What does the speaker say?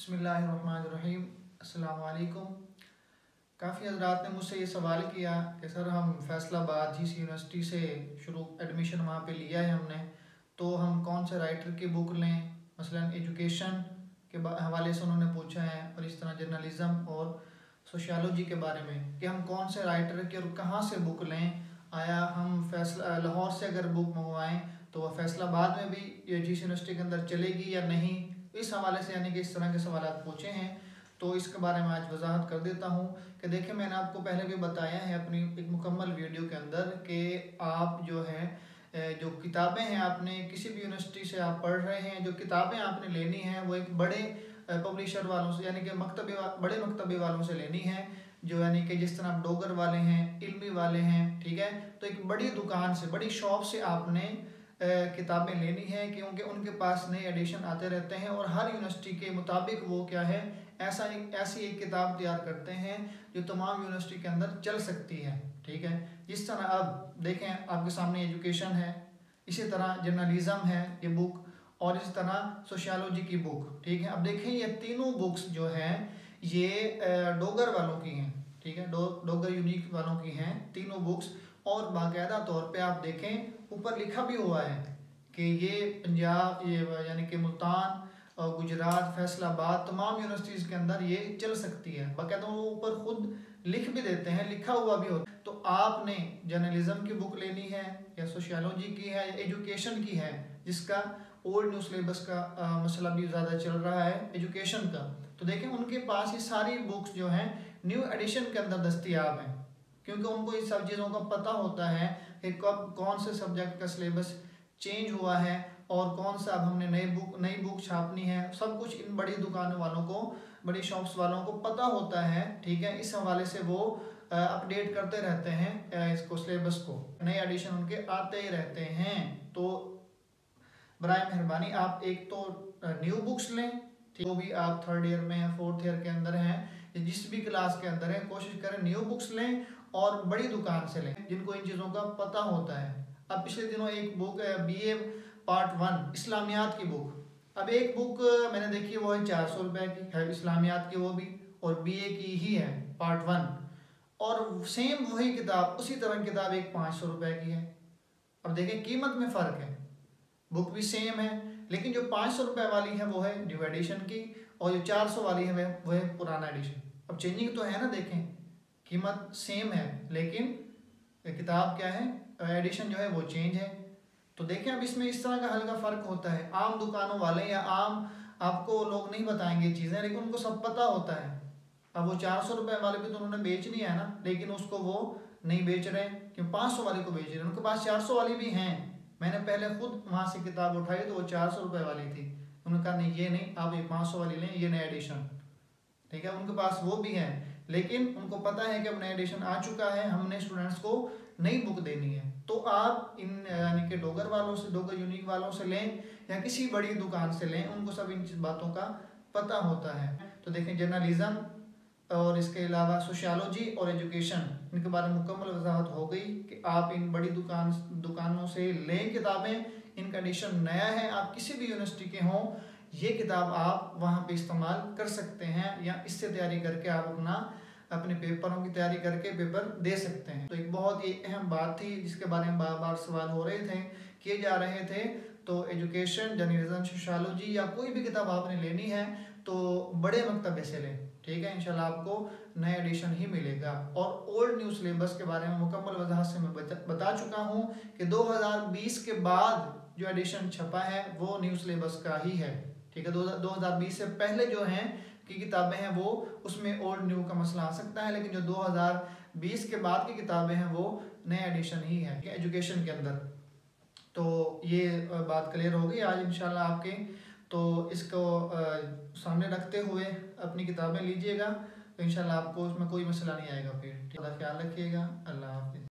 बिस्मिल्लाहिर्रहमानिर्रहीम। अस्सलाम वालेकुम। काफ़ी हज़रात ने मुझसे ये सवाल किया कि सर हम फैसलाबाद जिस यूनिवर्सिटी से शुरू एडमिशन वहाँ पे लिया है हमने, तो हम कौन से राइटर की बुक लें। मसलन एजुकेशन के हवाले से उन्होंने पूछा है, और इस तरह जर्नलिज़म और सोशियोलॉजी के बारे में कि हम कौन से राइटर की और कहाँ से बुक लें। आया हम फैसला लाहौर से अगर बुक मंगवाएं तो वह फैसलाबाद में भी जिस यूनिवर्सिटी के अंदर चलेगी या नहीं। इस हवाले से यानी कि इस तरह के सवाल पूछे हैं, तो इसके बारे में आज वजाहत कर देता हूँ कि देखिए, मैंने आपको पहले भी बताया है अपनी एक मुकम्मल वीडियो के अंदर कि आप जो है जो किताबें हैं आपने किसी भी यूनिवर्सिटी से आप पढ़ रहे हैं, जो किताबें आपने लेनी हैं वो एक बड़े पब्लिशर वालों से यानी कि बड़े मकतबे वालों से लेनी है, जो यानी कि जिस तरह डोगर वाले हैं, इल्मी वाले हैं, ठीक है। तो एक बड़ी दुकान से, बड़ी शॉप से आपने किताबें लेनी है, क्योंकि उनके पास नए एडिशन आते रहते हैं और हर यूनिवर्सिटी के मुताबिक वो क्या है ऐसी एक किताब तैयार करते हैं जो तमाम यूनिवर्सिटी के अंदर चल सकती है, ठीक है। जिस तरह अब देखें आपके सामने एजुकेशन है, इसी तरह जर्नलिज़म है ये बुक, और इसी तरह सोशियोलॉजी की बुक, ठीक है। अब देखें ये तीनों बुक्स जो हैं ये डोगर वालों की हैं, ठीक है। डोगर यूनिक वालों की हैं तीनों बुक्स, और बाकायदा तौर पे आप देखें ऊपर लिखा भी हुआ है कि ये पंजाब, ये यानी कि मुल्तान और गुजरात, फैसलाबाद तमाम यूनिवर्सिटीज़ के अंदर ये चल सकती है। बाकायदा वो ऊपर खुद लिख भी देते हैं, लिखा हुआ भी होता है। तो आपने जर्नलिज्म की बुक लेनी है या सोशियोलॉजी की है या एजुकेशन की है, जिसका ओल्ड न्यू सिलेबस का मसला भी ज़्यादा चल रहा है एजुकेशन का, तो देखें उनके पास ये सारी बुक्स जो हैं न्यू एडिशन के अंदर दस्तयाब हैं, क्योंकि उनको इन सब चीज़ों का पता होता है कि कब कौन से सब्जेक्ट का सिलेबस चेंज हुआ है और कौन सा अब हमने नई बुक छापनी है। सब कुछ इन बड़ी दुकानों वालों को, बड़ी शॉप्स वालों को पता होता है, ठीक है। इस हवाले से वो अपडेट करते रहते हैं इसको, सिलेबस को, नए एडिशन उनके आते ही रहते हैं। तो बराए मेहरबानी आप एक तो न्यू बुक्स लें, ठीक, वो भी आप थर्ड ईयर में या फोर्थ ईयर के अंदर हैं, जिस भी क्लास के अंदर है, कोशिश करें न्यू बुक्स लें और बड़ी दुकान से लें जिनको इन चीज़ों का पता होता है। अब पिछले दिनों एक बुक BA पार्ट 1 इस्लामियात की बुक, अब एक बुक मैंने देखी, वो है 400 रुपये की है, इस्लामियात की वो भी, और BA की ही है पार्ट 1, और सेम वही किताब, उसी तरह की किताब एक 500 रुपये की है। अब देखें कीमत में फ़र्क है, बुक भी सेम है, लेकिन जो 500 रुपये वाली है वो है न्यू एडिशन की, और जो 400 वाली है वो है पुराना एडिशन। अब चेंजिंग तो है ना, देखें कीमत सेम है लेकिन किताब क्या है, एडिशन जो है वो चेंज है। तो देखें अब इसमें इस तरह का हल्का फ़र्क होता है। आम दुकानों वाले या आम आपको लोग नहीं बताएंगे चीज़ें, लेकिन उनको सब पता होता है। अब वो 400 रुपये वाले भी तो उन्होंने बेचनी है ना, लेकिन उसको वो नहीं बेच रहे क्यों, 500 वाले को बेच रहे हैं। उनके पास 400 वाली भी हैं, मैंने पहले खुद वहाँ से किताब उठाई तो वो 400 रुपये वाली थी। उन्होंने कहा नहीं ये नहीं, आप ये 500 वाली लें, ये नया एडिशन, ठीक है। उनके पास वो भी है, लेकिन उनको पता है कि अब नया एडिशन आ चुका है, हमने स्टूडेंट्स को नई बुक देनी है। तो आप इन यानी कि डोगर वालों से, डोगर यूनिक वालों से लें या किसी बड़ी दुकान से लें, उनको सब इन बातों का पता होता है। तो देखें जर्नलिज़म और इसके अलावा सोशियोलॉजी और एजुकेशन, इनके बारे में मुकम्मल वजाहत हो गई कि आप इन बड़ी दुकानों से लें किताबें, इनका एडिशन नया है, आप किसी भी यूनिवर्सिटी के हों, ये किताब आप वहाँ पे इस्तेमाल कर सकते हैं, या इससे तैयारी करके आप अपने पेपरों की तैयारी करके पेपर दे सकते हैं। तो एक बहुत ही अहम बात थी जिसके बारे में बार बार सवाल हो रहे थे, किए जा रहे थे। तो एजुकेशन, जर्नलिज्म, सोशियोलॉजी या कोई भी किताब आपने लेनी है तो बड़े मकतबे से लें, ठीक है। इंशाल्लाह आपको नया एडिशन ही मिलेगा। और ओल्ड न्यू सिलेबस के बारे में मुकम्मल वजाहत से मैं बता चुका हूँ कि 2020 के बाद जो एडिशन छपा है वो न्यू सिलेबस का ही है, ठीक है। 2020 से पहले जो हैं की किताबें हैं वो उसमें ओल्ड न्यू का मसला आ सकता है, लेकिन जो 2020 के बाद की किताबें हैं वो नया एडिशन ही है एजुकेशन के अंदर। तो ये बात क्लियर हो गई आज इंशाल्लाह आपके। तो इसको सामने रखते हुए अपनी किताबें लीजिएगा, तो इंशाल्लाह आपको उसमें कोई मसला नहीं आएगा। फिर ख्याल रखिएगा। अल्लाह हाफिज़।